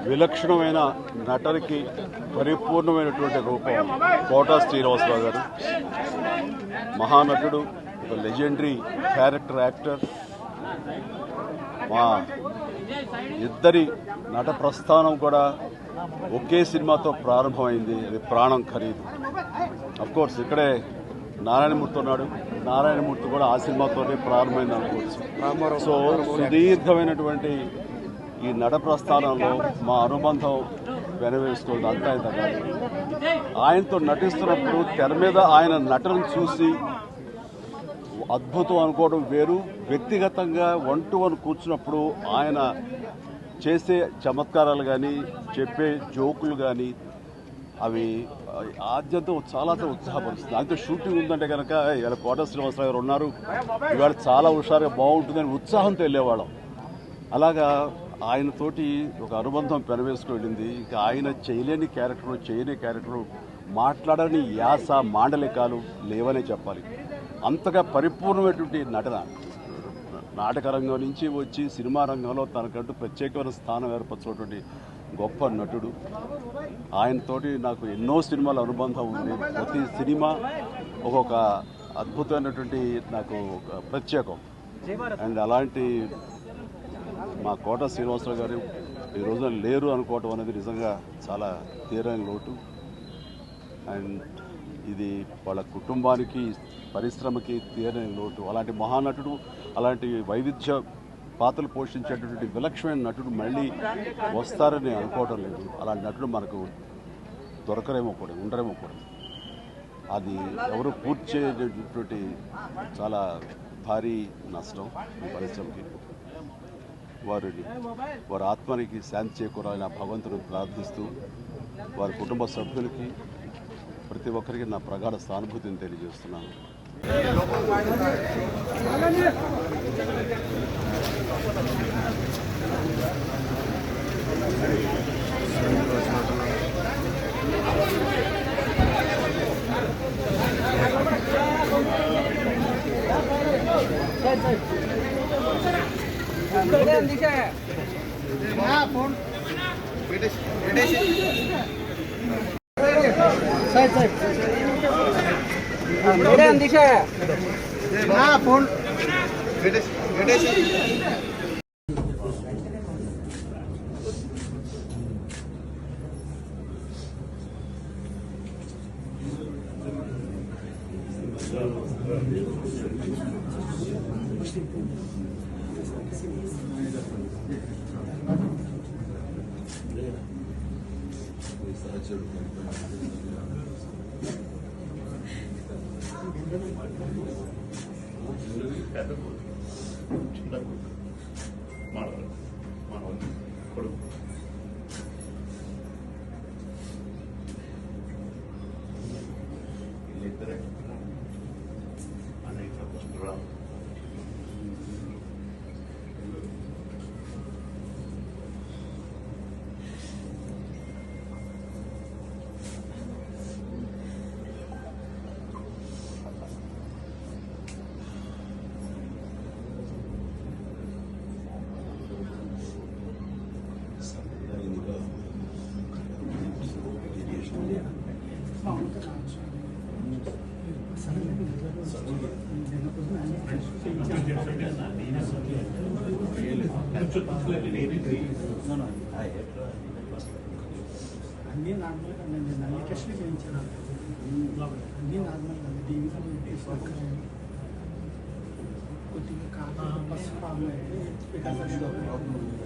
విలక్షణమైన నటనకి పరిపూర్ణమైనటువంటి రూపం కోటా శ్రీనివాసరావు గారు. మహానటుడు, ఒక లెజెండరీ క్యారెక్టర్ యాక్టర్. మా ఇద్దరి నట ప్రస్థానం కూడా ఒకే సినిమాతో ప్రారంభమైంది. అది ప్రాణం ఖరీదు. అఫ్కోర్స్ ఇక్కడే నారాయణమూర్తి ఉన్నాడు. నారాయణమూర్తి కూడా ఆ సినిమాతోనే ప్రారంభమైంది అనుకోవచ్చు. సో సుదీర్ఘమైనటువంటి ఈ నట ప్రస్థానంలో మా అనుబంధం వెనవేసుకుంది. అంతా ఇంత కాదు. ఆయనతో నటిస్తున్నప్పుడు తెర మీద ఆయన నటనను చూసి అద్భుతం అనుకోవడం వేరు. వ్యక్తిగతంగా 1-to-1 కూర్చున్నప్పుడు ఆయన చేసే చమత్కారాలు కానీ, చెప్పే జోకులు కానీ అవి ఆద్యంతో చాలా ఉత్సాహపరుస్తుంది. ఆయనతో షూటింగ్ ఉందంటే కనుక ఇలా కోట శ్రీనివాసరావు గారు ఉన్నారు, ఇవాళ చాలా హుషారుగా బాగుంటుందని ఉత్సాహంతో వెళ్ళేవాళ్ళం. అలాగా ఆయనతోటి ఒక అనుబంధం పెనవేసుకువెళ్ళింది. ఇంకా ఆయన చేయలేని క్యారెక్టరు, చేయని క్యారెక్టరు, మాట్లాడని యాస, మాండలికాలు లేవనే చెప్పాలి. అంతగా పరిపూర్ణమైనటువంటి నటన. నాటక రంగం నుంచి వచ్చి సినిమా రంగంలో తనకంటూ ప్రత్యేకమైన స్థానం ఏర్పరచినటువంటి గొప్ప నటుడు. ఆయనతోటి నాకు ఎన్నో సినిమాల అనుబంధం ఉంది. ప్రతి సినిమా ఒక్కొక్క అద్భుతమైనటువంటి నాకు ఒక ప్రత్యేకం. అండ్ అలాంటి మా కోట శ్రీనివాసరావు గారు ఈ రోజున లేరు అనుకోవటం అనేది నిజంగా చాలా తీరని లోటు. అండ్ ఇది వాళ్ళ కుటుంబానికి, పరిశ్రమకి తీరని లోటు. అలాంటి మహానటుడు, అలాంటి వైవిధ్య పాత్రలు పోషించేటటువంటి విలక్షణమైన నటుడు మళ్ళీ వస్తారని అనుకోవటం లేదు. అలాంటి నటుడు మనకు దొరకరేమో కూడా, ఉండరేమో కూడా. అది ఎవరు పూర్తి చేయటువంటి చాలా భారీ నష్టం ఈ పరిశ్రమకి. వారి ఆత్మనికి శాంతి చేకూరాలని భగవంతుని ప్రార్థిస్తూ, వారి కుటుంబ సభ్యులకి, ప్రతి ఒక్కరికి నా ప్రగాఢ సానుభూతిని తెలియజేస్తున్నాను. फोन అన్నీ నార్మల్గా నేను అన్ని టెస్టులు చేయించాను. అన్నీ నార్మల్గా టీవీలో కొద్దిగా కాదు బస్ ఫామ్ అయితే